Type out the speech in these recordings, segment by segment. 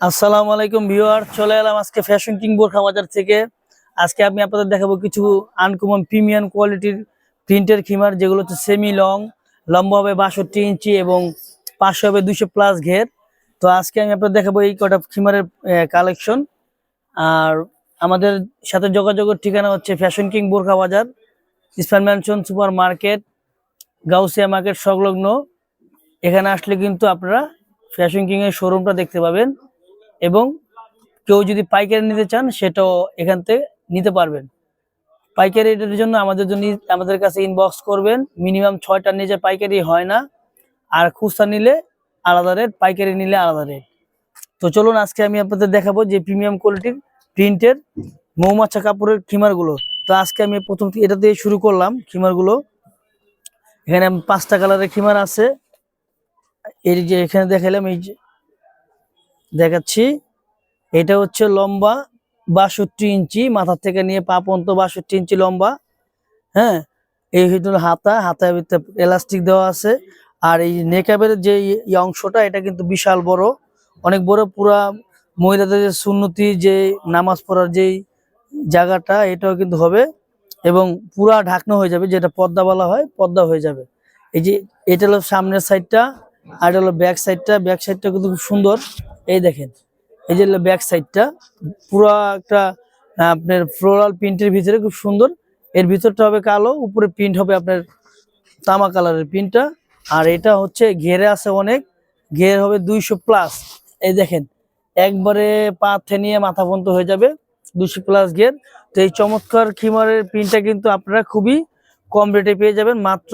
আসসালামু আলাইকুম ভিউয়ার, চলে এলাম আজকে ফ্যাশন কিং বোরখা বাজার থেকে। আজকে আমি আপনাদের দেখাবো কিছু আনকমন প্রিমিয়াম কোয়ালিটির প্রিন্টের খিমার, যেগুলো হচ্ছে সেমি লং, লম্বা হবে 62 ইঞ্চি এবং 500 হবে 200+ ঘের। তো আজকে আমি আপনাদের দেখাবো এই কটা খিমারের কালেকশন। আর আমাদের সাথে যোগাযোগের ঠিকানা হচ্ছে fashion king Borkha Bazar, Islam mansion super market, Gausia market সংলগ্ন। এখানে আসলে কিন্তু আপনারা ফ্যাশন কিং এর শোরুমটা দেখতে পাবেন, এবং কেউ যদি পাইকারি নিতে চান সেটাও এখান থেকে নিতে পারবেন। পাইকারি রেটের জন্য আমাদের কাছে ইনবক্স করবেন। মিনিমাম 6টা নিচে পাইকারি হয় না, আর খুচরা নিলে আলাদা রেট, পাইকারি নিলে আলাদা রেট। তো চলুন আজকে আমি আপনাদের দেখাবো যে প্রিমিয়াম কোয়ালিটির প্রিন্টের মৌমাছা কাপড়ের খিমারগুলো। তো আজকে আমি প্রথম এটা দিয়ে শুরু করলাম খিমারগুলো। এখানে 5টা কালারের খিমার আছে। এই যে এখানে দেখালাম, এই যে দেখাচ্ছি, এটা হচ্ছে লম্বা 62 ইঞ্চি, মাথার থেকে নিয়ে পা পর্যন্ত 62 ইঞ্চি লম্বা। হ্যাঁ, এই হলো হাতার ভিতরে এলাস্টিক দেওয়া আছে। আর এই নেকাবের যে অংশটা, এটা কিন্তু বিশাল বড়, অনেক বড়। পুরা মহিলাদের যে সুন্নতি, যে নামাজ পড়ার যেই জায়গাটা, এটাও কিন্তু হবে, এবং পুরা ঢাকনা হয়ে যাবে, যেটা পর্দা বলা হয়, পর্দা হয়ে যাবে। এই যে এটা হলো সামনের সাইডটা, আর এটা হলো ব্যাক সাইডটা। ব্যাক সাইডটা কিন্তু খুব সুন্দর। এই দেখেন, এই যে ব্যাক সাইডটা পুরা একটা আপনার ফ্লোরাল প্রিন্টের ভিতরে খুব সুন্দর। এর ভিতরটা হবে কালো, উপরে প্রিন্ট হবে আপনার তামা কালারের প্রিন্টটা। আর এটা হচ্ছে ঘেরে আছে অনেক, ঘের হবে 200+। এই দেখেন, একবারে পা থেকে নিয়ে মাথা পর্যন্ত হয়ে যাবে 200+ ঘের। তো এই চমৎকার খিমারের প্রিন্টটা কিন্তু আপনারা খুবই কম রেটে পেয়ে যাবেন, মাত্র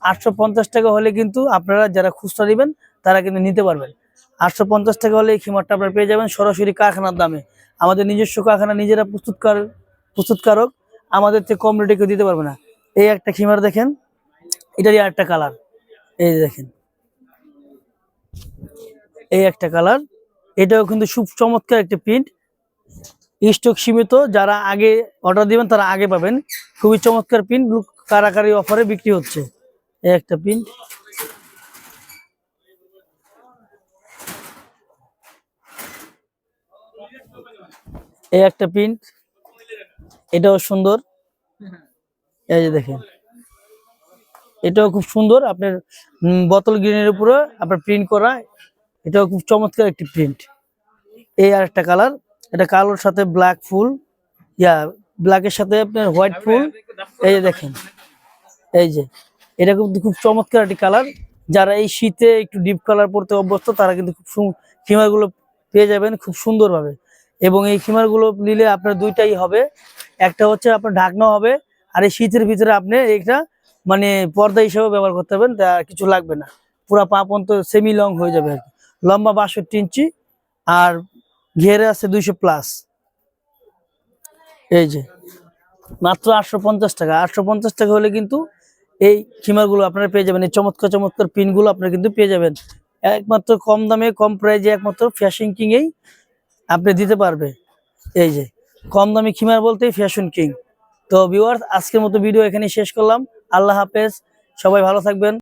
850 টাকা হলে কিন্তু আপনারা যারা খুচরা নেবেন তারা কিন্তু নিতে পারবেন। 850 টাকা হলে এই খিমারটা আপনারা পেয়ে যাবেন সরাসরি কারখানার দামে। আমাদের নিজস্ব কারখানা, নিজেরা প্রস্তুতকারক, আমাদের থেকে কম রেটে কেউ দিতে পারবে না। এই একটা খিমার দেখেন, এটারই আরেকটা কালার, এই দেখেন, এই একটা কালার। এটাও কিন্তু খুব চমৎকার একটা প্রিন্ট, স্টক সীমিত। যারা আগে অর্ডার দিবেন তারা আগে পাবেন। খুবই চমৎকার প্রিন্ট, কারাকারি অফারে বিক্রি হচ্ছে। এই একটা প্রিন্ট, এই একটা প্রিন্ট, এটাও সুন্দর। এই যে দেখেন, এটাও খুব সুন্দর, আপনার বোতল গ্রিনের উপরে আপনার প্রিন্ট করা। এটাও খুব চমৎকার একটি প্রিন্ট। এই আর একটা কালার, এটা কালোর সাথে ব্ল্যাক ফুল, ব্ল্যাকের সাথে আপনার হোয়াইট ফুল। এই যে দেখেন, এই যে এটা কিন্তু খুব চমৎকার একটি কালার। যারা এই শীতে একটু ডিপ কালার পরতে অভ্যস্ত, তারা কিন্তু খিমারগুলো পেয়ে যাবেন খুব সুন্দরভাবে। এবং এই খিমারগুলো নিলে আপনার দুইটাই হবে, একটা হচ্ছে আপনার ঢাকনা হবে, আর এই শীতের ভিতরে আপনি এটা মানে পর্দা হিসেবে ব্যবহার করতে পারবেন, তা কিছু লাগবে না। পুরা পা পর্যন্ত সেমি লং হয়ে যাবে আর কি। লম্বা 62 ইঞ্চি, আর ঘেরে আছে 200+। এই যে মাত্র 850 টাকা। 850 টাকা হলে কিন্তু এই খিমারগুলো আপনারা পেয়ে যাবেন। এই চমৎকার চমৎকার পিনগুলো আপনারা কিন্তু পেয়ে যাবেন একমাত্র কম দামে, কম প্রাইজে, একমাত্র ফ্যাশন কিং এই আপনি দিতে পারবে। এই যে কম দামি খিমার বলতেই ফ্যাশন কিং। তো ভিউয়ার্স, আজকের মতো ভিডিও এখানে শেষ করলাম। আল্লাহ হাফেজ, সবাই ভালো থাকবেন।